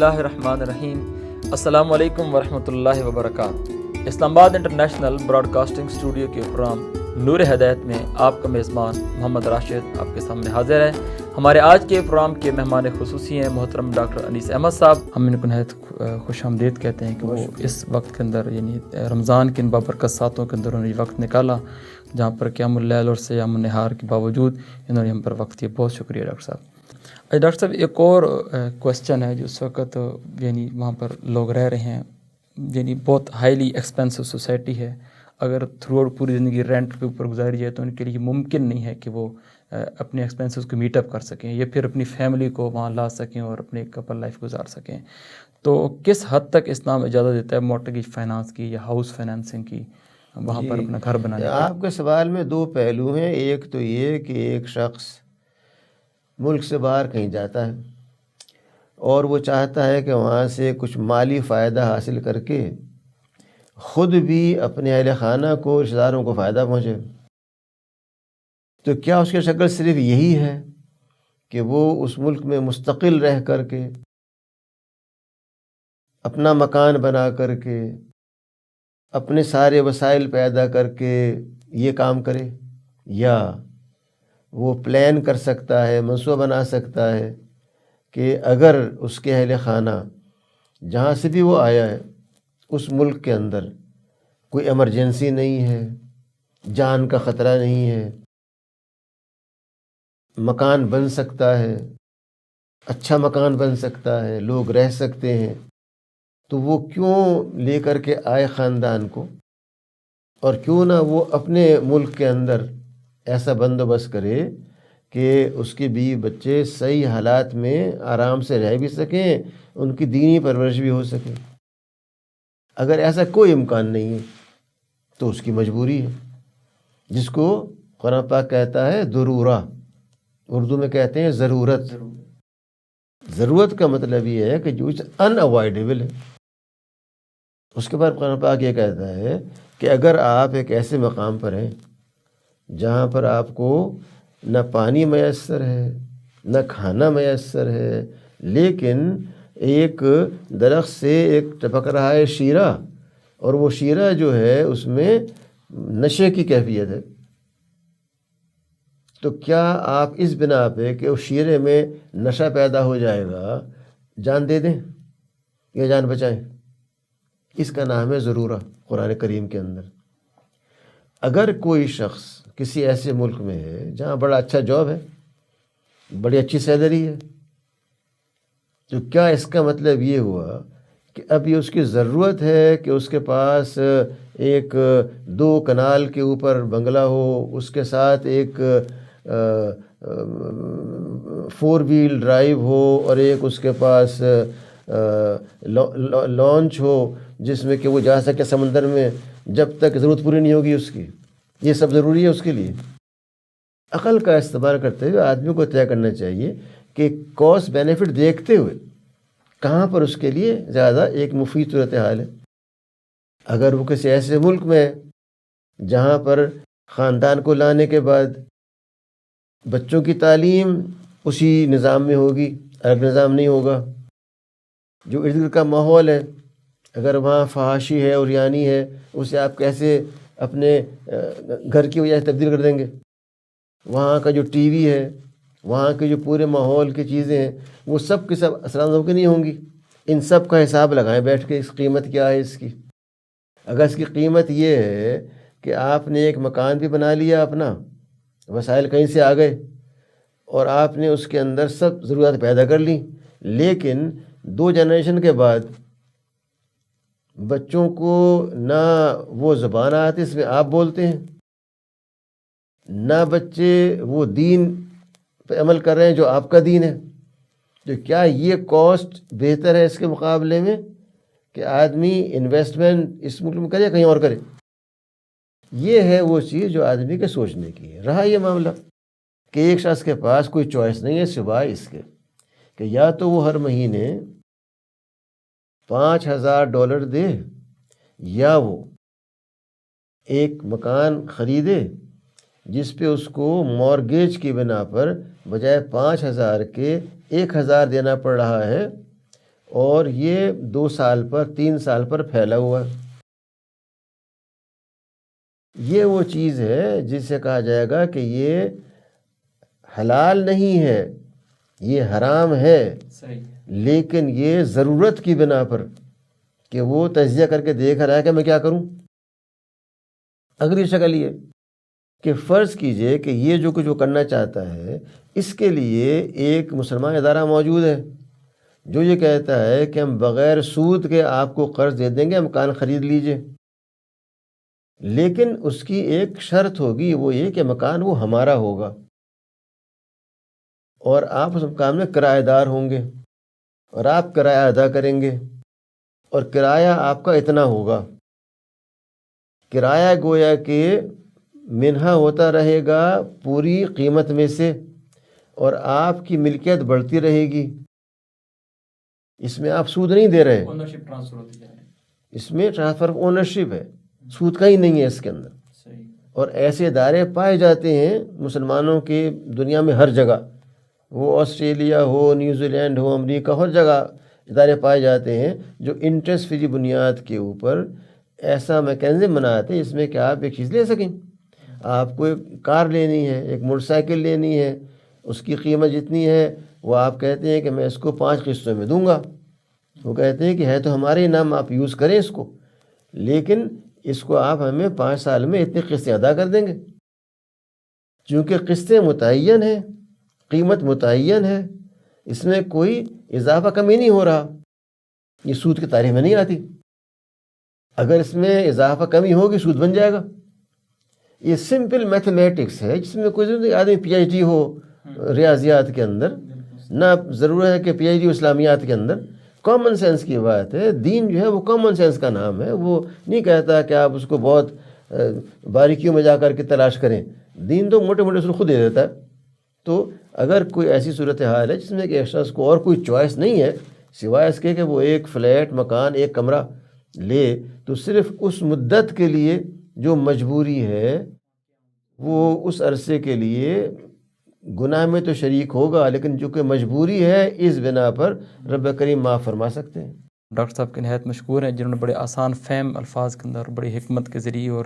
اللہ الرحمن الرحیم۔ السلام علیکم ورحمۃ اللہ وبرکاتہ۔ اسلام آباد انٹرنیشنل براڈ کاسٹنگ اسٹوڈیو کے پروگرام نور ہدایت میں آپ کا میزبان محمد راشد آپ کے سامنے حاضر ہے۔ ہمارے آج کے پروگرام کے مہمان خصوصی ہیں محترم ڈاکٹر انیس احمد صاحب۔ ہم ان کو نہایت خوش آمدید کہتے ہیں کہ وہ اس وقت کے اندر یعنی رمضان کے ان بابرکت ساتوں کے اندر انہوں نے یہ وقت نکالا جہاں پر قیام اللیل اور صیام النہار کے باوجود انہوں نے ہم پر وقت دیا۔ بہت شکریہ ڈاکٹر صاحب۔ ڈاکٹر صاحب ایک اور کویسچن ہے جو اس وقت یعنی وہاں پر لوگ رہ رہے ہیں، یعنی بہت ہائیلی ایکسپینسو سوسائٹی ہے، اگر تھرو آؤٹ پوری زندگی رینٹ کے اوپر گزاری جائے تو ان کے لیے ممکن نہیں ہے کہ وہ اپنے ایکسپینسز کو میٹ اپ کر سکیں یا پھر اپنی فیملی کو وہاں لا سکیں اور اپنے کپل لائف گزار سکیں۔ تو کس حد تک اسلام اجازت دیتا ہے مورٹگیج فائنانس کی یا ہاؤس فائنانسنگ کی وہاں پر اپنا گھر بنانے کی؟ آپ کے سوال میں دو پہلو ہیں۔ ایک تو یہ کہ ایک شخص ملک سے باہر کہیں جاتا ہے اور وہ چاہتا ہے کہ وہاں سے کچھ مالی فائدہ حاصل کر کے خود بھی اپنے اہل خانہ کو، رشتہ داروں کو فائدہ پہنچے۔ تو کیا اس کی شکل صرف یہی ہے کہ وہ اس ملک میں مستقل رہ کر کے اپنا مکان بنا کر کے اپنے سارے وسائل پیدا کر کے یہ کام کرے، یا وہ پلان کر سکتا ہے، منصوبہ بنا سکتا ہے کہ اگر اس کے اہل خانہ جہاں سے بھی وہ آیا ہے اس ملک کے اندر کوئی ایمرجنسی نہیں ہے، جان کا خطرہ نہیں ہے، مکان بن سکتا ہے، اچھا مکان بن سکتا ہے، لوگ رہ سکتے ہیں، تو وہ کیوں لے کر کے آئے خاندان کو، اور کیوں نہ وہ اپنے ملک کے اندر ایسا بندوبست کرے کہ اس کے بیوی بچے صحیح حالات میں آرام سے رہ بھی سکیں، ان کی دینی پرورش بھی ہو سکے۔ اگر ایسا کوئی امکان نہیں ہے تو اس کی مجبوری ہے، جس کو قرآن پاک کہتا ہے ضرورہ، اردو میں کہتے ہیں ضرورت۔ ضرورت کا مطلب یہ ہے کہ جو ان اوائڈیبل ہے۔ اس کے بعد قرآن پاک یہ کہتا ہے کہ اگر آپ ایک ایسے مقام پر ہیں جہاں پر آپ کو نہ پانی میسر ہے نہ کھانا میسر ہے، لیکن ایک درخت سے ایک ٹپک رہا ہے شیرہ، اور وہ شیرہ جو ہے اس میں نشے کی کیفیت ہے، تو کیا آپ اس بنا پہ کہ اس شیرے میں نشہ پیدا ہو جائے گا جان دے دیں یا جان بچائیں؟ اس کا نام ہے ضرورہ قرآن کریم کے اندر۔ اگر کوئی شخص کسی ایسے ملک میں ہے جہاں بڑا اچھا جاب ہے، بڑی اچھی سیلری ہے، تو کیا اس کا مطلب یہ ہوا کہ اب یہ اس کی ضرورت ہے کہ اس کے پاس ایک 2 کنال کے اوپر بنگلہ ہو، اس کے ساتھ ایک 4 ویل ڈرائیو ہو، اور ایک اس کے پاس لانچ ہو جس میں کہ وہ جا سکے سمندر میں جب تک ضرورت پوری نہیں ہوگی اس کی؟ یہ سب ضروری ہے اس کے لیے؟ عقل کا استعمال کرتے ہوئے آدمی کو طے کرنا چاہیے کہ کاسٹ بینیفٹ دیکھتے ہوئے کہاں پر اس کے لیے زیادہ ایک مفید صورتحال ہے۔ اگر وہ کسی ایسے ملک میں ہے جہاں پر خاندان کو لانے کے بعد بچوں کی تعلیم اسی نظام میں ہوگی، الگ نظام نہیں ہوگا، جو ارد گرد کا ماحول ہے اگر وہاں فحاشی ہے، عریانی ہے، اسے آپ کیسے اپنے گھر کی وجہ سے تبدیل کر دیں گے؟ وہاں کا جو ٹی وی ہے، وہاں کے جو پورے ماحول کی چیزیں ہیں، وہ سب کی سب اثرات ممکن نہیں ہوں گی۔ ان سب کا حساب لگائیں بیٹھ کے، اس قیمت کیا ہے اس کی۔ اگر اس کی قیمت یہ ہے کہ آپ نے ایک مکان بھی بنا لیا اپنا، وسائل کہیں سے آ گئے، اور آپ نے اس کے اندر سب ضروریات پیدا کر لیں، لیکن 2 جنریشن کے بعد بچوں کو نہ وہ زبان آتی اس میں آپ بولتے ہیں، نہ بچے وہ دین پہ عمل کر رہے ہیں جو آپ کا دین ہے، تو کیا یہ کاسٹ بہتر ہے اس کے مقابلے میں کہ آدمی انویسٹمنٹ اس ملک میں کرے یا کہیں اور کرے؟ یہ ہے وہ چیز جو آدمی کے سوچنے کی ہے۔ رہا یہ معاملہ کہ ایک شخص کے پاس کوئی چوائس نہیں ہے سوائے اس کے کہ یا تو وہ ہر مہینے $5000 دے، یا وہ ایک مکان خریدے جس پہ اس کو مورگیج کی بنا پر بجائے 5000 کے 1000 دینا پڑ رہا ہے، اور یہ 2 سال پر 3 سال پر پھیلا ہوا ہے۔ یہ وہ چیز ہے جس سے کہا جائے گا کہ یہ حلال نہیں ہے، یہ حرام ہے، لیکن یہ ضرورت کی بنا پر کہ وہ تجزیہ کر کے دیکھ رہا ہے کہ میں کیا کروں۔ اگلی شکل یہ کہ فرض کیجئے کہ یہ جو کچھ وہ کرنا چاہتا ہے، اس کے لیے ایک مسلمان ادارہ موجود ہے جو یہ کہتا ہے کہ ہم بغیر سود کے آپ کو قرض دے دیں گے، مکان خرید لیجئے، لیکن اس کی ایک شرط ہوگی، وہ یہ کہ مکان وہ ہمارا ہوگا اور آپ اس مکان میں کرایہ دار ہوں گے اور آپ کرایہ ادا کریں گے، اور کرایہ آپ کا اتنا ہوگا۔ کرایہ گویا کہ منہا ہوتا رہے گا پوری قیمت میں سے، اور آپ کی ملکیت بڑھتی رہے گی، اس میں آپ سود نہیں دے رہے، اس میں ٹرانسفر آف اونرشپ ہے، سود کا ہی نہیں ہے اس کے اندر۔ اور ایسے ادارے پائے جاتے ہیں مسلمانوں کے دنیا میں ہر جگہ، وہ آسٹریلیا ہو، نیوزی لینڈ ہو، امریکہ، ہر جگہ ادارے پائے جاتے ہیں جو انٹرسٹ فری بنیاد کے اوپر ایسا میکینزم بناتے ہیں اس میں کہ آپ ایک چیز لے سکیں۔ آپ کو ایک کار لینی ہے، ایک موٹر سائیکل لینی ہے، اس کی قیمت جتنی ہے وہ آپ کہتے ہیں کہ میں اس کو 5 قسطوں میں دوں گا، وہ کہتے ہیں کہ ہے تو ہمارے نام، آپ یوز کریں اس کو، لیکن اس کو آپ ہمیں 5 سال میں اتنی قسطیں ادا کر دیں گے۔ چونکہ قسطیں متعین ہیں، قیمت متعین ہے، اس میں کوئی اضافہ کمی نہیں ہو رہا، یہ سود کی تعریف میں نہیں آتی۔ اگر اس میں اضافہ کمی ہوگی سود بن جائے گا۔ یہ سمپل میتھمیٹکس ہے جس میں کوئی آدمی پی ایچ ڈی ہو ریاضیات کے اندر، نہ ضرورت ہے کہ پی ایچ ڈی اسلامیات کے اندر، کامن سینس کی بات ہے۔ دین جو ہے وہ کامن سینس کا نام ہے، وہ نہیں کہتا کہ آپ اس کو بہت باریکیوں میں جا کر کے تلاش کریں، دین تو موٹے موٹے اصول خود دے دیتا ہے۔ تو اگر کوئی ایسی صورتحال ہے جس میں کہ ایک شخص کو اور کوئی چوائس نہیں ہے سوائے اس کے کہ وہ ایک فلیٹ مکان، ایک کمرہ لے، تو صرف اس مدت کے لیے جو مجبوری ہے وہ اس عرصے کے لیے گناہ میں تو شریک ہوگا، لیکن جو کہ مجبوری ہے اس بنا پر رب کریم معاف فرما سکتے ہیں۔ ڈاکٹر صاحب کے نہایت مشکور ہیں جنہوں نے بڑے آسان فہم الفاظ کے اندر بڑی حکمت کے ذریعے اور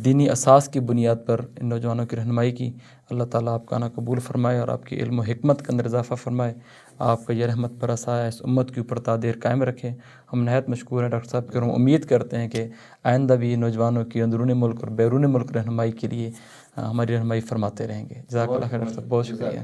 دینی اساس کی بنیاد پر ان نوجوانوں کی رہنمائی کی۔ اللہ تعالیٰ آپ کا نا قبول فرمائے اور آپ کی علم و حکمت کے اندر اضافہ فرمائے، آپ کا یہ رحمت پر سایہ اس امت کے اوپر تا دیر قائم رکھے۔ ہم نہایت مشکور ہیں ڈاکٹر صاحب کے، اور ہم امید کرتے ہیں کہ آئندہ بھی نوجوانوں کی اندرون ملک اور بیرون ملک رہنمائی کے لیے ہماری رہنمائی فرماتے رہیں گے۔ جزاک اللہ خیر ڈاکٹر صاحب، بہت شکریہ۔